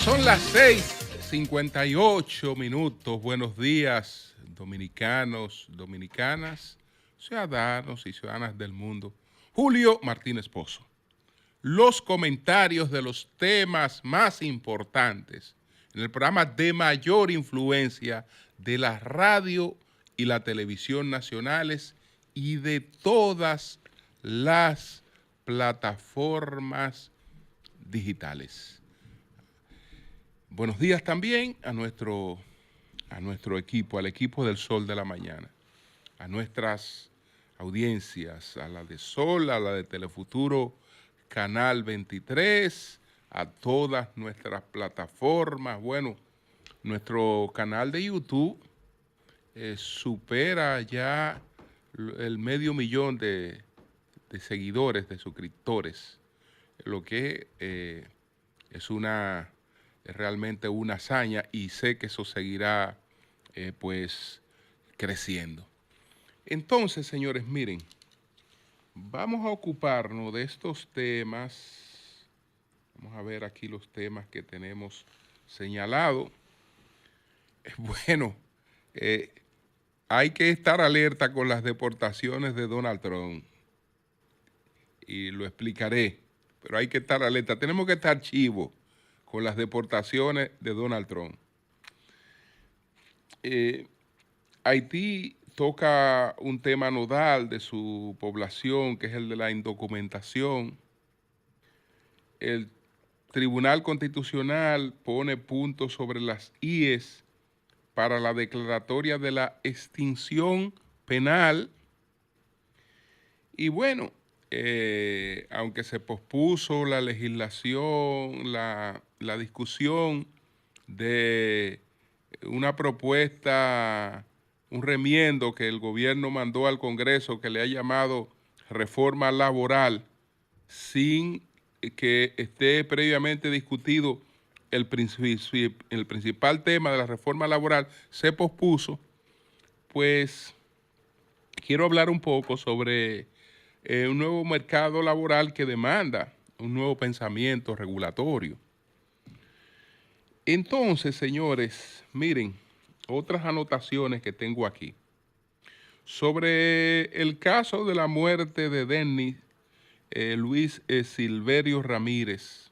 Son las 6:58. Buenos días, dominicanos, dominicanas, ciudadanos y ciudadanas del mundo. Julio Martínez Pozo. Los comentarios de los temas más importantes en el programa de mayor influencia de la radio y la televisión nacionales y de todas las plataformas digitales. Buenos días también a nuestro equipo, al equipo del Sol de la Mañana, a nuestras audiencias, a la de Sol, a la de Telefuturo, Canal 23, a todas nuestras plataformas. Bueno, nuestro canal de YouTube supera ya el 500,000 de seguidores, de suscriptores, lo que es realmente una hazaña, y sé que eso seguirá pues creciendo. Entonces, señores, miren, vamos a ocuparnos de estos temas. Vamos a ver aquí los temas que tenemos señalados. Bueno, hay que estar alerta con las deportaciones de Donald Trump, y lo explicaré, pero hay que estar alerta. Tenemos que estar chivos con las deportaciones de Donald Trump. Haití toca un tema nodal de su población, que es el de la indocumentación. El Tribunal Constitucional pone puntos sobre las IES para la declaratoria de la extinción penal. Y bueno, aunque se pospuso la legislación, la discusión de una propuesta, un remiendo que el gobierno mandó al Congreso, que le ha llamado reforma laboral, sin que esté previamente discutido el principal tema de la reforma laboral, se pospuso. Pues quiero hablar un poco sobre un nuevo mercado laboral que demanda un nuevo pensamiento regulatorio. Entonces, señores, miren, otras anotaciones que tengo aquí. Sobre el caso de la muerte de Dennis Luis Silverio Ramírez,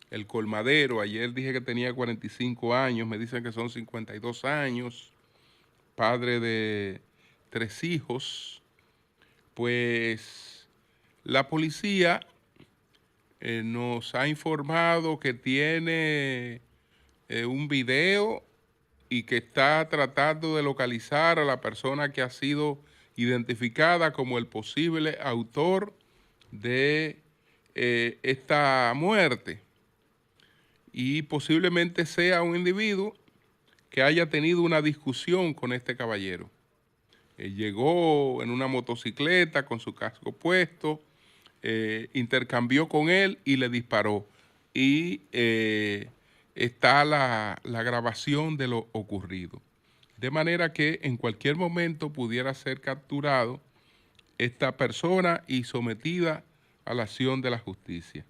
el colmadero. Ayer dije que tenía 45 años, me dicen que son 52 años, padre de 3 hijos. Pues la policía nos ha informado que tiene un video y que está tratando de localizar a la persona que ha sido identificada como el posible autor de esta muerte, y posiblemente sea un individuo que haya tenido una discusión con este caballero. Llegó en una motocicleta con su casco puesto, intercambió con él y le disparó. Y está la grabación de lo ocurrido. De manera que en cualquier momento pudiera ser capturado esta persona y sometida a la acción de la justicia.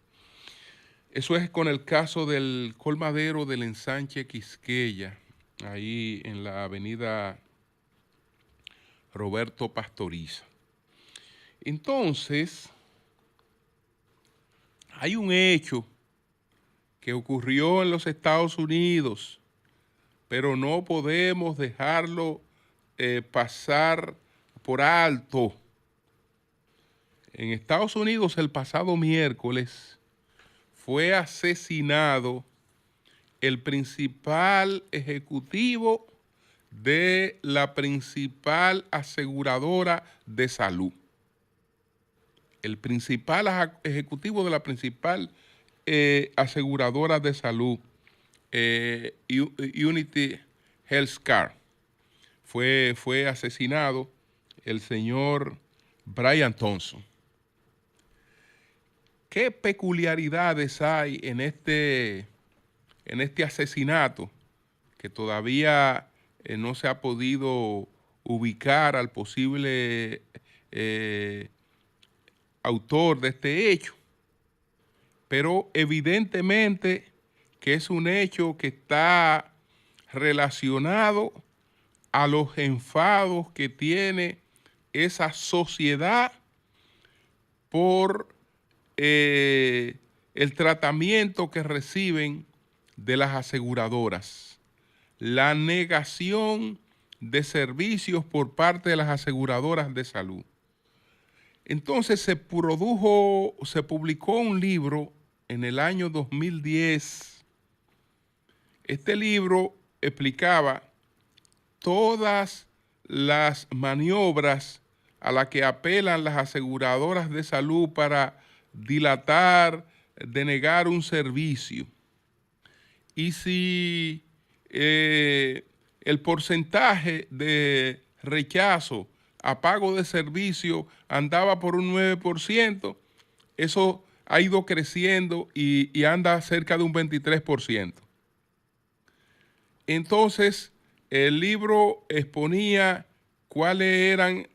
Eso es con el caso del colmadero del ensanche Quisqueya, ahí en la avenida Roberto Pastoriza. Entonces, hay un hecho que ocurrió en los Estados Unidos, pero no podemos dejarlo pasar por alto. En Estados Unidos, el pasado miércoles, fue asesinado el principal ejecutivo de la principal aseguradora de salud. El principal ejecutivo de la principal aseguradora de salud, Unity Healthcare, fue asesinado el señor Brian Thompson. ¿Qué peculiaridades hay en este asesinato que todavía no se ha podido ubicar al posible autor de este hecho? Pero evidentemente que es un hecho que está relacionado a los enfados que tiene esa sociedad por el tratamiento que reciben de las aseguradoras, la negación de servicios por parte de las aseguradoras de salud. Entonces se publicó un libro en el año 2010. Este libro explicaba todas las maniobras a las que apelan las aseguradoras de salud para dilatar, denegar un servicio. Y si el porcentaje de rechazo a pago de servicio andaba por un 9%, eso ha ido creciendo y anda cerca de un 23%. Entonces, el libro exponía cuáles eran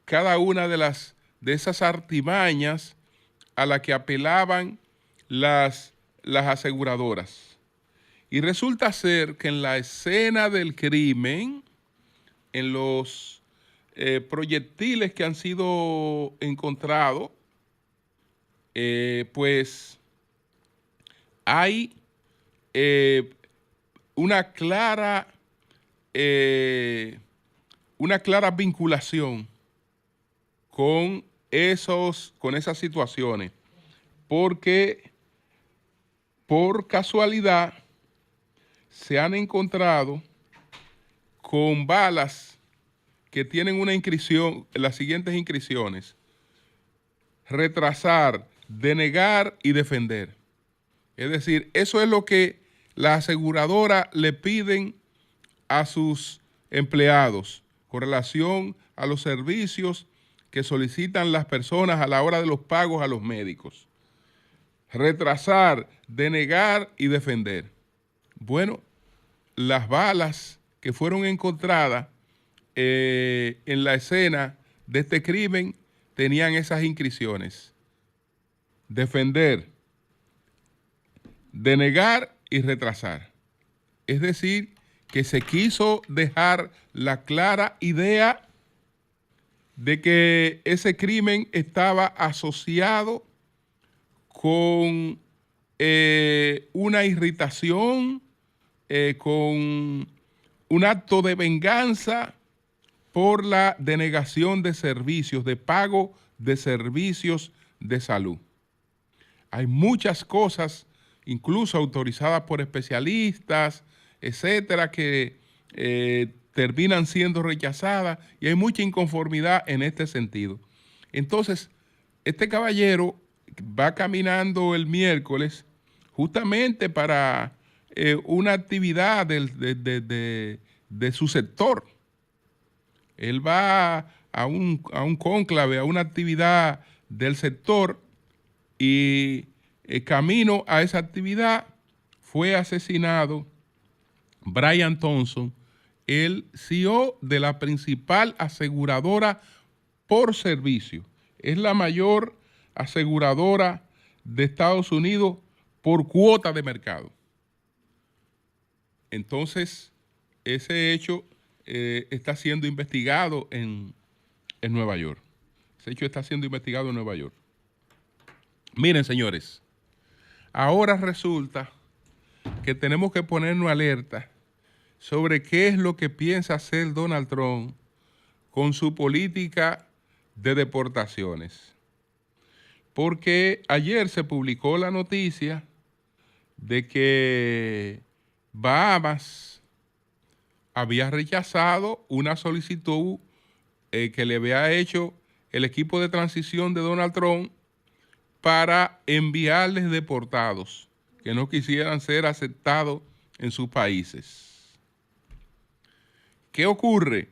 cada una de esas artimañas a las que apelaban las aseguradoras. Y resulta ser que en la escena del crimen, en los proyectiles que han sido encontrados, pues hay una clara vinculación con esas situaciones, porque por casualidad se han encontrado con balas que tienen una inscripción, las siguientes inscripciones: retrasar, denegar y defender. Es decir, eso es lo que la aseguradora le piden a sus empleados con relación a los servicios que solicitan las personas a la hora de los pagos a los médicos. Retrasar, denegar y defender. Bueno, las balas que fueron encontradas en la escena de este crimen tenían esas inscripciones: defender, denegar y retrasar. Es decir, que se quiso dejar la clara idea de que ese crimen estaba asociado con una irritación, con un acto de venganza por la denegación de servicios, de pago de servicios de salud. Hay muchas cosas, incluso autorizadas por especialistas, etcétera, que terminan siendo rechazadas, y hay mucha inconformidad en este sentido. Entonces, este caballero va caminando el miércoles justamente para una actividad de su sector. Él va a un cónclave, a una actividad del sector, y camino a esa actividad fue asesinado Brian Thompson, el CEO de la principal aseguradora por servicio. Es la mayor aseguradora de Estados Unidos por cuota de mercado. Entonces, ese hecho está siendo investigado en Nueva York. Ese hecho está siendo investigado en Nueva York. Miren, señores, ahora resulta que tenemos que ponernos alerta sobre qué es lo que piensa hacer Donald Trump con su política de deportaciones. Porque ayer se publicó la noticia de que Bahamas había rechazado una solicitud que le había hecho el equipo de transición de Donald Trump para enviarles deportados que no quisieran ser aceptados en sus países. ¿Qué ocurre?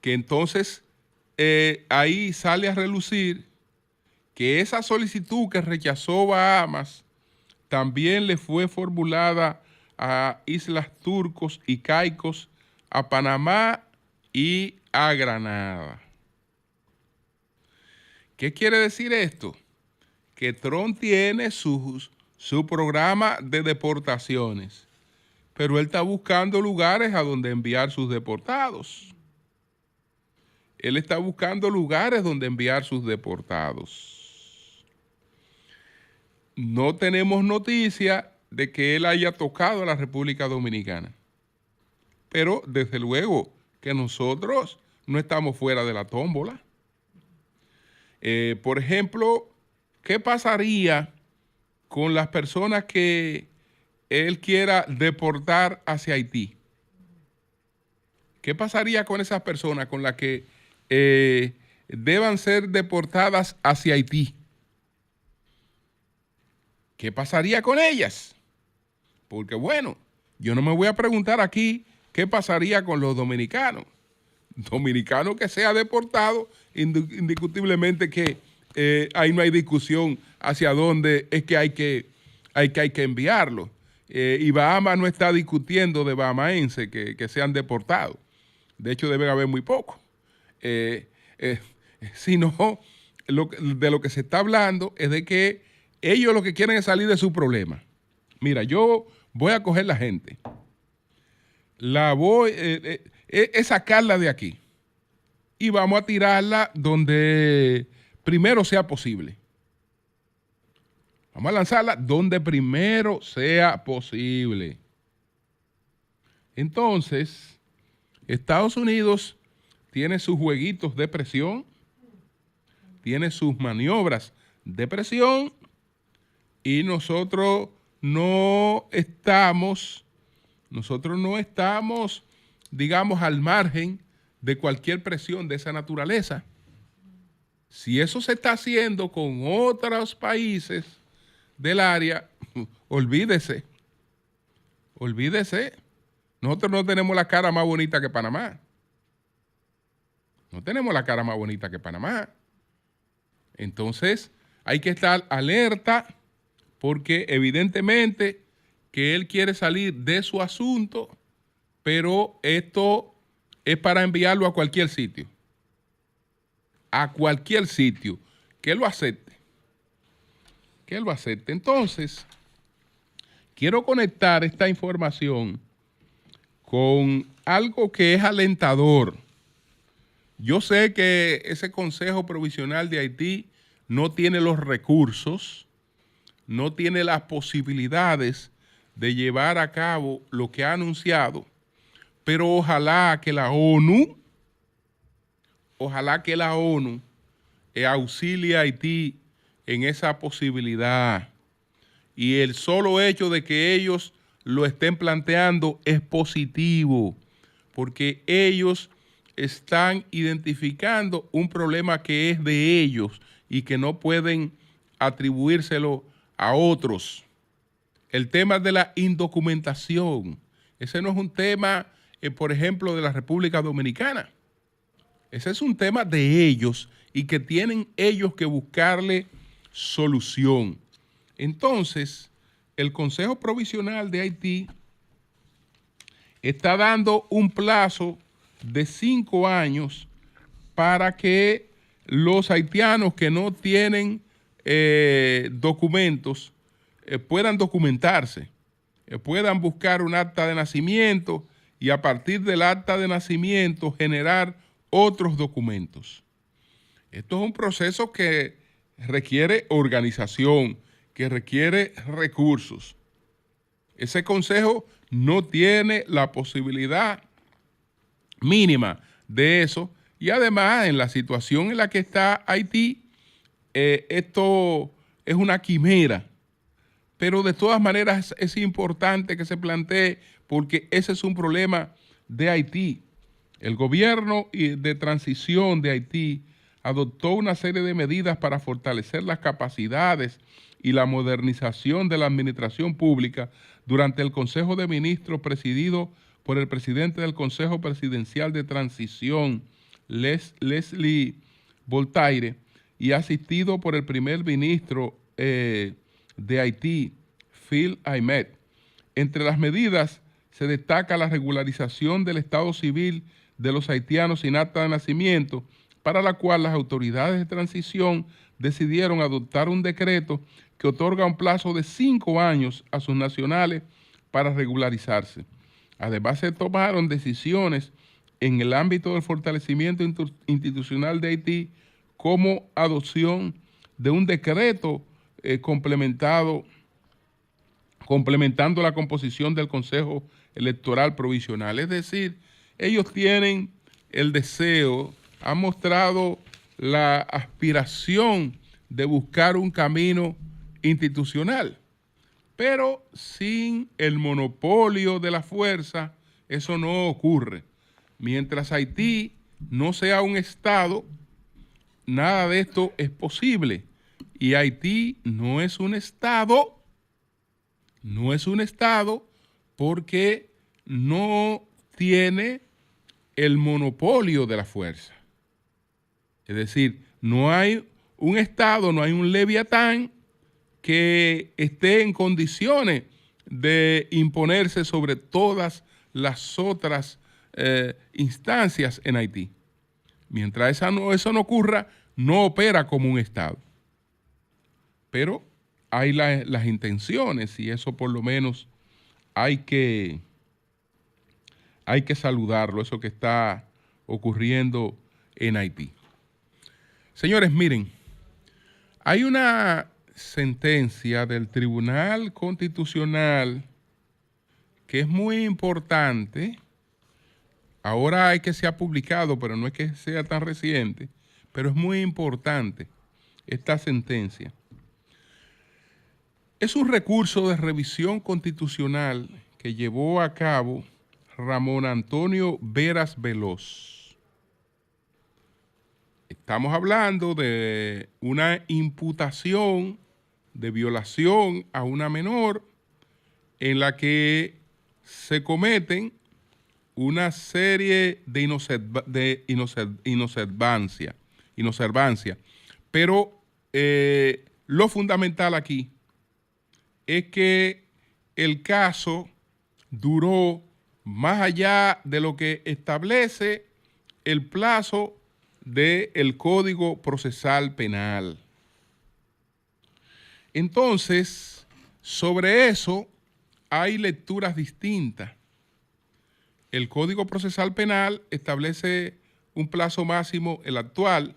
Que entonces ahí sale a relucir que esa solicitud que rechazó Bahamas también le fue formulada a Islas Turcos y Caicos, a Panamá y a Granada. ¿Qué quiere decir esto? Que Trump tiene sus su programa de deportaciones, pero él está buscando lugares a donde enviar sus deportados. Él está buscando lugares donde enviar sus deportados. No tenemos noticia de que él haya tocado a la República Dominicana, pero desde luego que nosotros no estamos fuera de la tómbola. Por ejemplo, ¿qué pasaría con las personas que él quiera deportar hacia Haití? ¿Qué pasaría con esas personas con las que deban ser deportadas hacia Haití? ¿Qué pasaría con ellas? Porque bueno, yo no me voy a preguntar aquí qué pasaría con los dominicanos. Dominicano que sea deportado, indiscutiblemente que ahí no hay discusión hacia dónde es que hay que enviarlo. Y Bahamas no está discutiendo de bahamaenses que sean deportados. De hecho, debe haber muy pocos. Sino, de lo que se está hablando es de que ellos lo que quieren es salir de su problema. Mira, yo voy a coger la gente. Es sacarla de aquí y vamos a tirarla donde primero sea posible. Vamos a lanzarla donde primero sea posible. Entonces, Estados Unidos tiene sus jueguitos de presión, tiene sus maniobras de presión y nosotros no estamos, digamos, al margen de cualquier presión de esa naturaleza. Si eso se está haciendo con otros países del área, olvídese. Nosotros no tenemos la cara más bonita que Panamá. Entonces, hay que estar alerta porque evidentemente que él quiere salir de su asunto, pero esto es para enviarlo a cualquier sitio. Que él lo acepte. Entonces, quiero conectar esta información con algo que es alentador. Yo sé que ese Consejo Provisional de Haití no tiene los recursos, no tiene las posibilidades de llevar a cabo lo que ha anunciado, pero ojalá que la ONU auxilie a Haití en esa posibilidad. Y el solo hecho de que ellos lo estén planteando es positivo, porque ellos están identificando un problema que es de ellos y que no pueden atribuírselo a otros. El tema de la indocumentación, ese no es un tema, por ejemplo, de la República Dominicana. Ese es un tema de ellos y que tienen ellos que buscarle solución. Entonces, el Consejo Provisional de Haití está dando un plazo de 5 años para que los haitianos que no tienen documentos puedan documentarse, puedan buscar un acta de nacimiento y a partir del acta de nacimiento generar otros documentos. Esto es un proceso que requiere organización, que requiere recursos. Ese consejo no tiene la posibilidad mínima de eso y además en la situación en la que está Haití, esto es una quimera, pero de todas maneras es importante que se plantee porque ese es un problema de Haití. El gobierno de transición de Haití adoptó una serie de medidas para fortalecer las capacidades y la modernización de la administración pública durante el Consejo de Ministros presidido por el presidente del Consejo Presidencial de Transición, Leslie Voltaire, y asistido por el primer ministro de Haití, Phil Ahmed. Entre las medidas se destaca la regularización del estado civil de los haitianos sin acta de nacimiento, para la cual las autoridades de transición decidieron adoptar un decreto que otorga un plazo de 5 años a sus nacionales para regularizarse. Además, se tomaron decisiones en el ámbito del fortalecimiento institucional de Haití, como adopción de un decreto complementando la composición del Consejo Electoral Provisional. Es decir, ellos tienen el deseo, han mostrado la aspiración de buscar un camino institucional, pero sin el monopolio de la fuerza, eso no ocurre. Mientras Haití no sea un Estado, nada de esto es posible. Y Haití no es un Estado, porque no tiene el monopolio de la fuerza. Es decir, no hay un Estado, no hay un Leviatán que esté en condiciones de imponerse sobre todas las otras instancias en Haití. Mientras eso no ocurra, no opera como un Estado. Pero hay las intenciones, y eso por lo menos hay que saludarlo, eso que está ocurriendo en Haití. Señores, miren, hay una sentencia del Tribunal Constitucional que es muy importante. Ahora hay que sea publicado, pero no es que sea tan reciente, pero es muy importante esta sentencia. Es un recurso de revisión constitucional que llevó a cabo Ramón Antonio Veras Veloz. Estamos hablando de una imputación de violación a una menor en la que se cometen una serie de inobservancia. Pero lo fundamental aquí es que el caso duró más allá de lo que establece el plazo del Código Procesal Penal. Entonces, sobre eso hay lecturas distintas. El Código Procesal Penal establece un plazo máximo, el actual,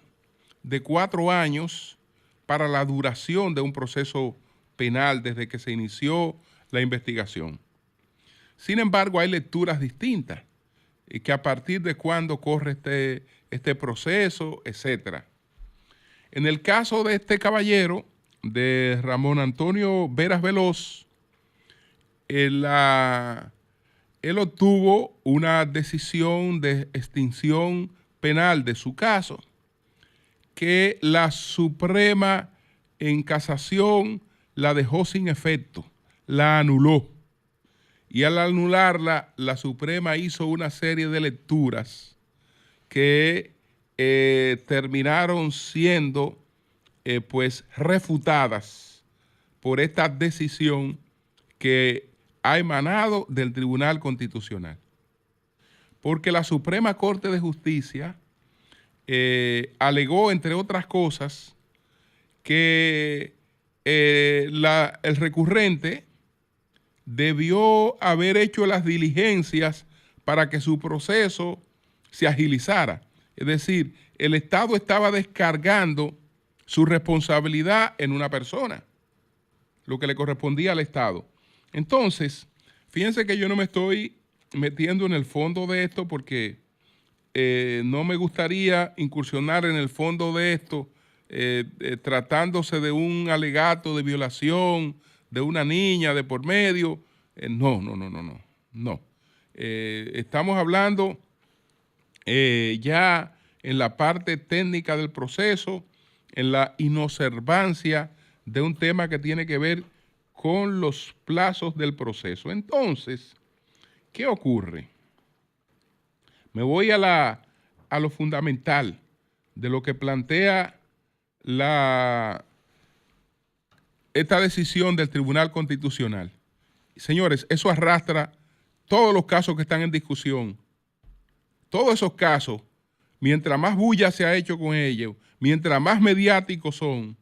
de 4 años para la duración de un proceso penal desde que se inició la investigación. Sin embargo, hay lecturas distintas, y que a partir de cuándo corre este proceso, etc. En el caso de este caballero, de Ramón Antonio Veras Veloz, él obtuvo una decisión de extinción penal de su caso, que la Suprema en casación la dejó sin efecto, la anuló. Y al anularla, la Suprema hizo una serie de lecturas que terminaron siendo pues refutadas por esta decisión que ha emanado del Tribunal Constitucional. Porque la Suprema Corte de Justicia alegó, entre otras cosas, que el recurrente debió haber hecho las diligencias para que su proceso se agilizara. Es decir, el Estado estaba descargando su responsabilidad en una persona, lo que le correspondía al Estado. Entonces, fíjense que yo no me estoy metiendo en el fondo de esto porque no me gustaría incursionar en el fondo de esto tratándose de un alegato de violación de una niña de por medio. No. Estamos hablando ya en la parte técnica del proceso, en la inobservancia de un tema que tiene que ver con los plazos del proceso. Entonces, ¿qué ocurre? Me voy a lo fundamental de lo que plantea esta decisión del Tribunal Constitucional. Señores, eso arrastra todos los casos que están en discusión. Todos esos casos, mientras más bulla se ha hecho con ellos, mientras más mediáticos son,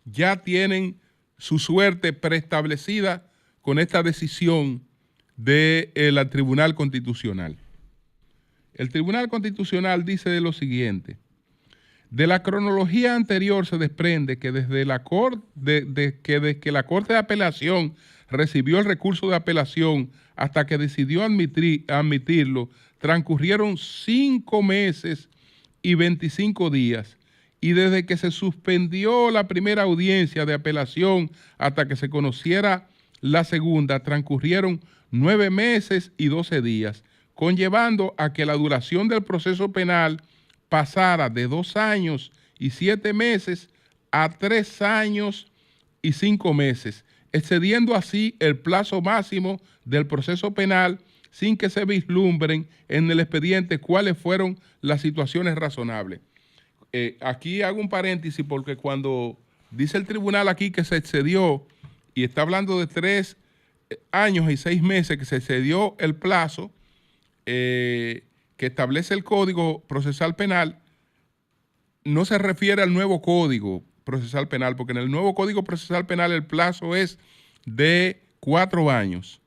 ya tienen su suerte preestablecida con esta decisión del Tribunal Constitucional. El Tribunal Constitucional dice de lo siguiente: de la cronología anterior se desprende que desde que la Corte de Apelación recibió el recurso de apelación hasta que decidió admitirlo, transcurrieron 5 meses y 25 días. Y desde que se suspendió la primera audiencia de apelación hasta que se conociera la segunda, transcurrieron 9 meses y 12 días, conllevando a que la duración del proceso penal pasara de 2 años y 7 meses a 3 años y 5 meses, excediendo así el plazo máximo del proceso penal sin que se vislumbren en el expediente cuáles fueron las situaciones razonables. Aquí hago un paréntesis porque cuando dice el tribunal aquí que se excedió y está hablando de 3 años y 6 meses que se excedió el plazo que establece el Código Procesal Penal, no se refiere al nuevo Código Procesal Penal, porque en el nuevo Código Procesal Penal el plazo es de 4 años.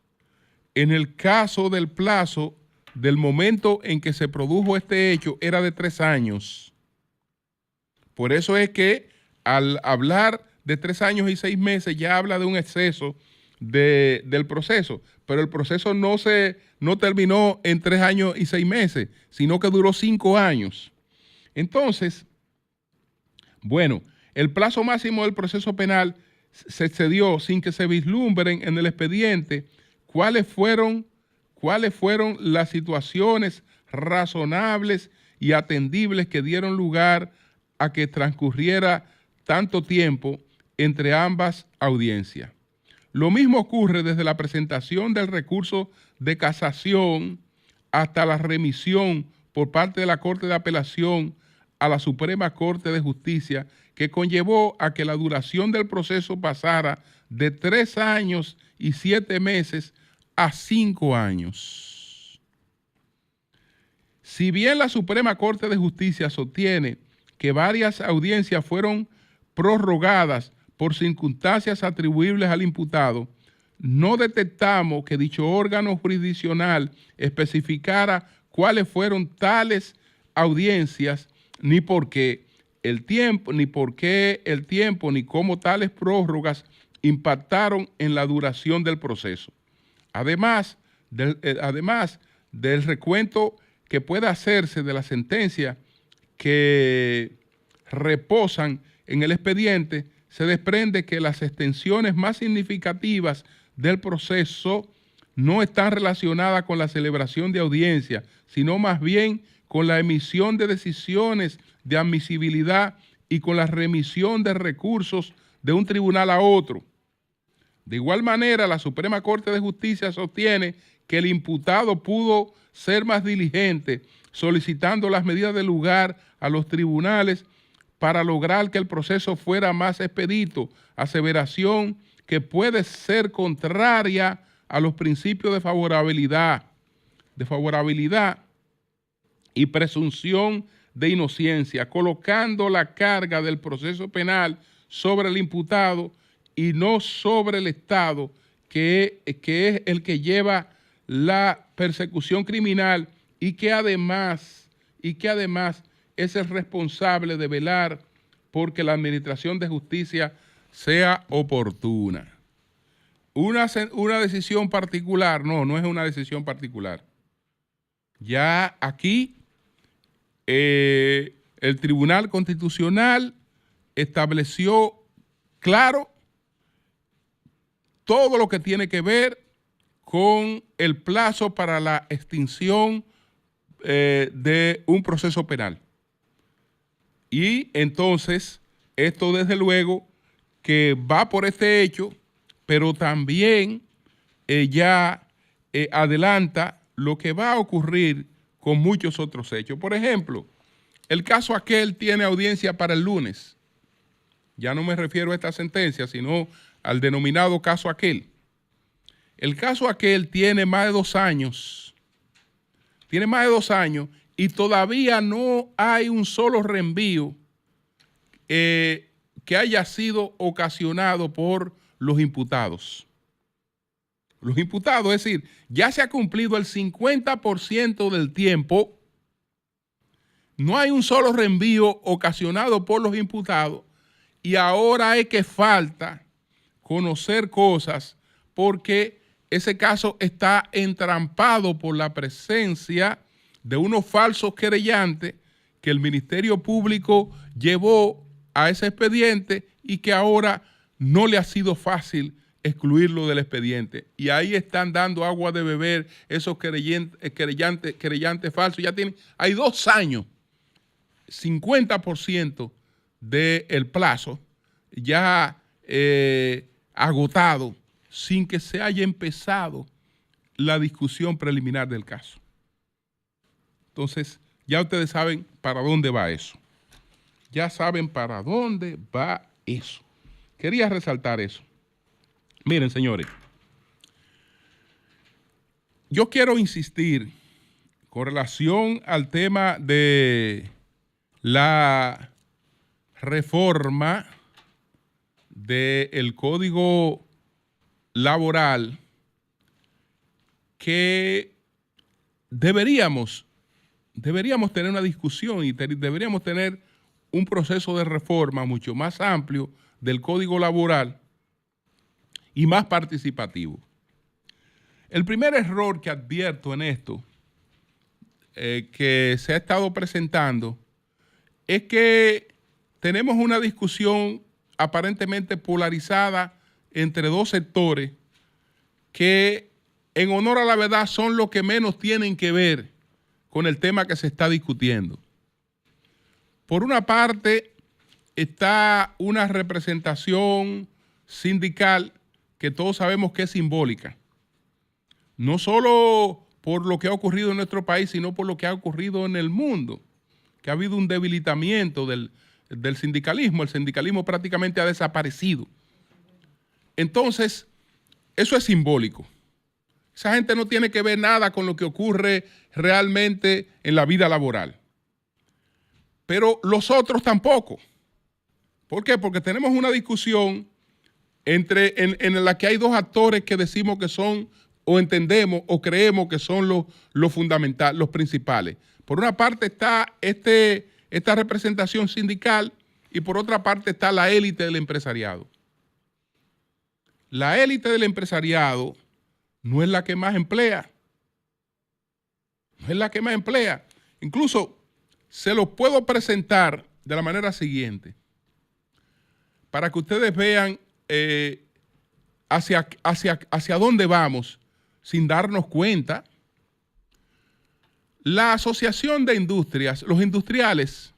En el caso del plazo del momento en que se produjo este hecho era de 3 años. Por eso es que al hablar de 3 años y 6 meses ya habla de un exceso del proceso, pero el proceso no terminó en 3 años y 6 meses, sino que duró 5 años. Entonces, bueno, el plazo máximo del proceso penal se excedió sin que se vislumbren en el expediente cuáles fueron las situaciones razonables y atendibles que dieron lugar a que transcurriera tanto tiempo entre ambas audiencias. Lo mismo ocurre desde la presentación del recurso de casación hasta la remisión por parte de la Corte de Apelación a la Suprema Corte de Justicia, que conllevó a que la duración del proceso pasara de 3 años y 7 meses a 5 años. Si bien la Suprema Corte de Justicia sostiene que varias audiencias fueron prorrogadas por circunstancias atribuibles al imputado, no detectamos que dicho órgano jurisdiccional especificara cuáles fueron tales audiencias, ni por qué el tiempo, ni cómo tales prórrogas impactaron en la duración del proceso. Además del recuento que pueda hacerse de la sentencia que reposan en el expediente, se desprende que las extensiones más significativas del proceso no están relacionadas con la celebración de audiencia, sino más bien con la emisión de decisiones de admisibilidad y con la remisión de recursos de un tribunal a otro. De igual manera, la Suprema Corte de Justicia sostiene que el imputado pudo ser más diligente solicitando las medidas de lugar a los tribunales para lograr que el proceso fuera más expedito, aseveración que puede ser contraria a los principios de favorabilidad y presunción de inocencia, colocando la carga del proceso penal sobre el imputado y no sobre el Estado, que es el que lleva la persecución criminal y que además es el responsable de velar porque la administración de justicia sea oportuna. Una decisión particular, no es una decisión particular. Ya aquí el Tribunal Constitucional estableció claro todo lo que tiene que ver con el plazo para la extinción de un proceso penal. Y entonces, esto desde luego que va por este hecho, pero también adelanta lo que va a ocurrir con muchos otros hechos. Por ejemplo, el caso aquel tiene audiencia para el lunes. Ya no me refiero a esta sentencia, sino al denominado caso aquel. El caso aquel tiene más de 2 años. Tiene más de 2 años y todavía no hay un solo reenvío que haya sido ocasionado por los imputados. Los imputados, es decir, ya se ha cumplido el 50% del tiempo. No hay un solo reenvío ocasionado por los imputados y ahora es que falta conocer cosas porque ese caso está entrampado por la presencia de unos falsos querellantes que el Ministerio Público llevó a ese expediente y que ahora no le ha sido fácil excluirlo del expediente. Y ahí están dando agua de beber esos querellantes falsos. Ya hay 2 años, 50% del plazo ya agotado sin que se haya empezado la discusión preliminar del caso. Entonces, ya ustedes saben para dónde va eso. Ya saben para dónde va eso. Quería resaltar eso. Miren, señores, yo quiero insistir con relación al tema de la reforma del Código Laboral que deberíamos tener una discusión y deberíamos tener un proceso de reforma mucho más amplio del Código Laboral y más participativo. El primer error que advierto en esto, que se ha estado presentando, es que tenemos una discusión aparentemente polarizada entre 2 sectores que, en honor a la verdad, son los que menos tienen que ver con el tema que se está discutiendo. Por una parte está una representación sindical que todos sabemos que es simbólica, no solo por lo que ha ocurrido en nuestro país, sino por lo que ha ocurrido en el mundo, que ha habido un debilitamiento del sindicalismo. El sindicalismo prácticamente ha desaparecido. Entonces, eso es simbólico. Esa gente no tiene que ver nada con lo que ocurre realmente en la vida laboral. Pero los otros tampoco. ¿Por qué? Porque tenemos una discusión en la que hay 2 actores que decimos que son, o entendemos, o creemos que son los fundamentales, los principales. Por una parte está esta representación sindical y por otra parte está la élite del empresariado. La élite del empresariado no es la que más emplea. No es la que más emplea. Incluso se los puedo presentar de la manera siguiente, para que ustedes vean hacia dónde vamos sin darnos cuenta. La Asociación de Industrias, los industriales,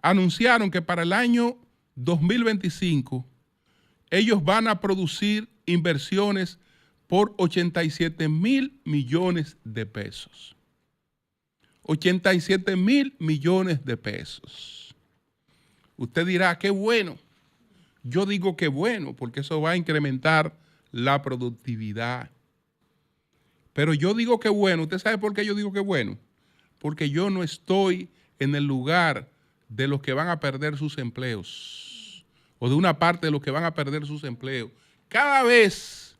anunciaron que para el año 2025 ellos van a producir inversiones por 87,000 millones de pesos. 87,000 millones de pesos. Usted dirá, qué bueno. Yo digo que bueno, porque eso va a incrementar la productividad. Pero yo digo que bueno. ¿Usted sabe por qué yo digo que bueno? Porque yo no estoy en el lugar de los que van a perder sus empleos o de una parte de los que van a perder sus empleos. Cada vez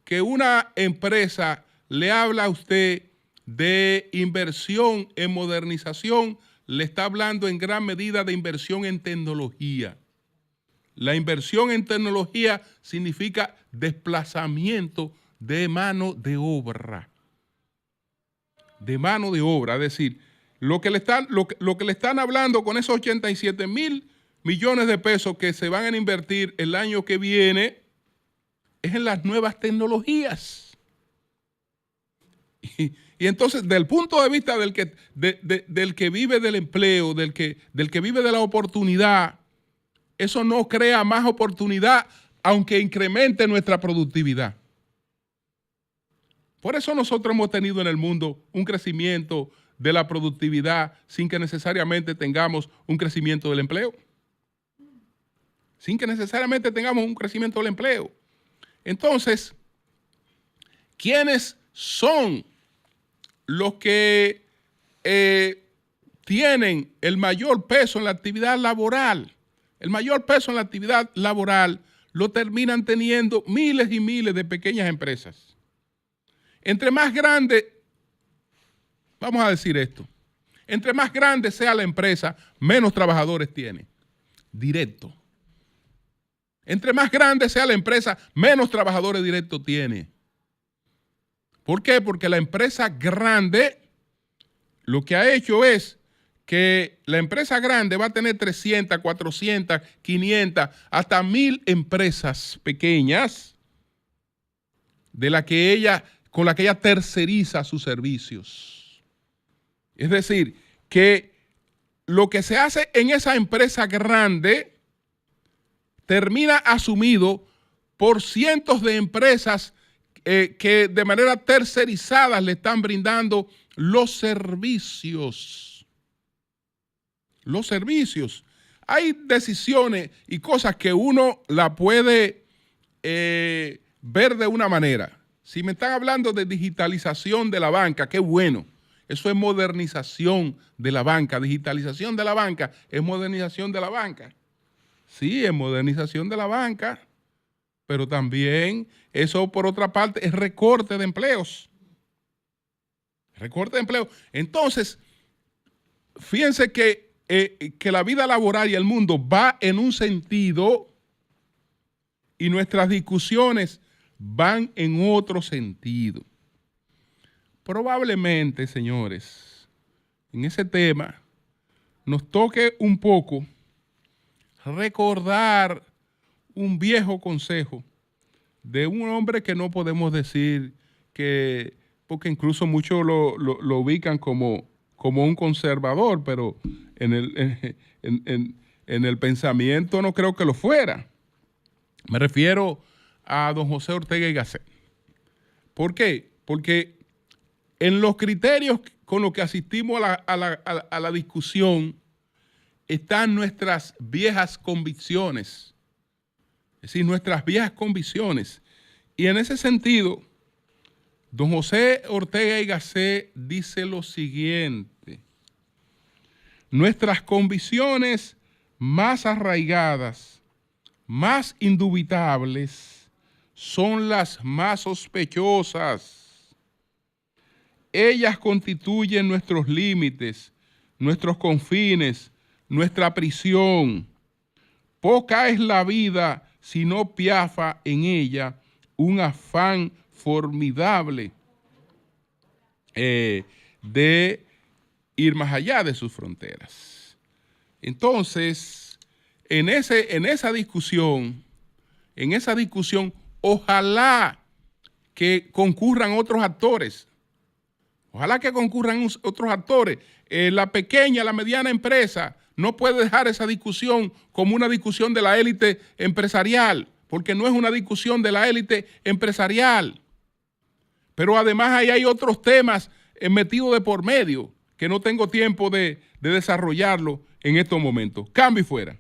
que una empresa le habla a usted de inversión en modernización, le está hablando en gran medida de inversión en tecnología. La inversión en tecnología significa desplazamiento de mano de obra. De mano de obra, es decir, lo que le están hablando con esos 87,000 millones de pesos que se van a invertir el año que viene es en las nuevas tecnologías. Y entonces, desde el punto de vista del que vive del empleo, del que vive de la oportunidad, eso no crea más oportunidad, aunque incremente nuestra productividad. Por eso nosotros hemos tenido en el mundo un crecimiento de la productividad sin que necesariamente tengamos un crecimiento del empleo. Sin que necesariamente tengamos un crecimiento del empleo. Entonces, ¿quiénes son los que tienen el mayor peso en la actividad laboral? El mayor peso en la actividad laboral lo terminan teniendo miles y miles de pequeñas empresas. Entre más grande, vamos a decir esto, entre más grande sea la empresa, menos trabajadores tiene. Directo. Entre más grande sea la empresa, menos trabajadores directos tiene. ¿Por qué? Porque la empresa grande lo que ha hecho es que la empresa grande va a tener 300, 400, 500, hasta 1000 empresas pequeñas con la que ella terceriza sus servicios. Es decir, que lo que se hace en esa empresa grande termina asumido por cientos de empresas que de manera tercerizada le están brindando los servicios. Los servicios. Hay decisiones y cosas que uno la puede ver de una manera. Si me están hablando de digitalización de la banca, qué bueno. Eso es modernización de la banca. Digitalización de la banca es modernización de la banca. Sí, es modernización de la banca, pero también eso, por otra parte, es recorte de empleos. Recorte de empleo. Entonces, fíjense que la vida laboral y el mundo va en un sentido y nuestras discusiones van en otro sentido. Probablemente, señores, en ese tema nos toque un poco recordar un viejo consejo de un hombre que no podemos decir que, porque incluso muchos lo ubican como un conservador, pero en el pensamiento no creo que lo fuera. Me refiero a don José Ortega y Gasset. ¿Por qué? Porque en los criterios con los que asistimos a la discusión están nuestras viejas convicciones. Es decir, nuestras viejas convicciones. Y en ese sentido, don José Ortega y Gasset dice lo siguiente: nuestras convicciones más arraigadas, más indubitables, son las más sospechosas. Ellas constituyen nuestros límites, nuestros confines, nuestra prisión. Poca es la vida si no piafa en ella un afán formidable de ir más allá de sus fronteras. Entonces, en esa discusión, ojalá que concurran otros actores. Ojalá que concurran otros actores. La pequeña, la mediana empresa no puede dejar esa discusión como una discusión de la élite empresarial, porque no es una discusión de la élite empresarial. Pero además ahí hay otros temas metidos de por medio que no tengo tiempo de desarrollarlo en estos momentos. Cambio y fuera.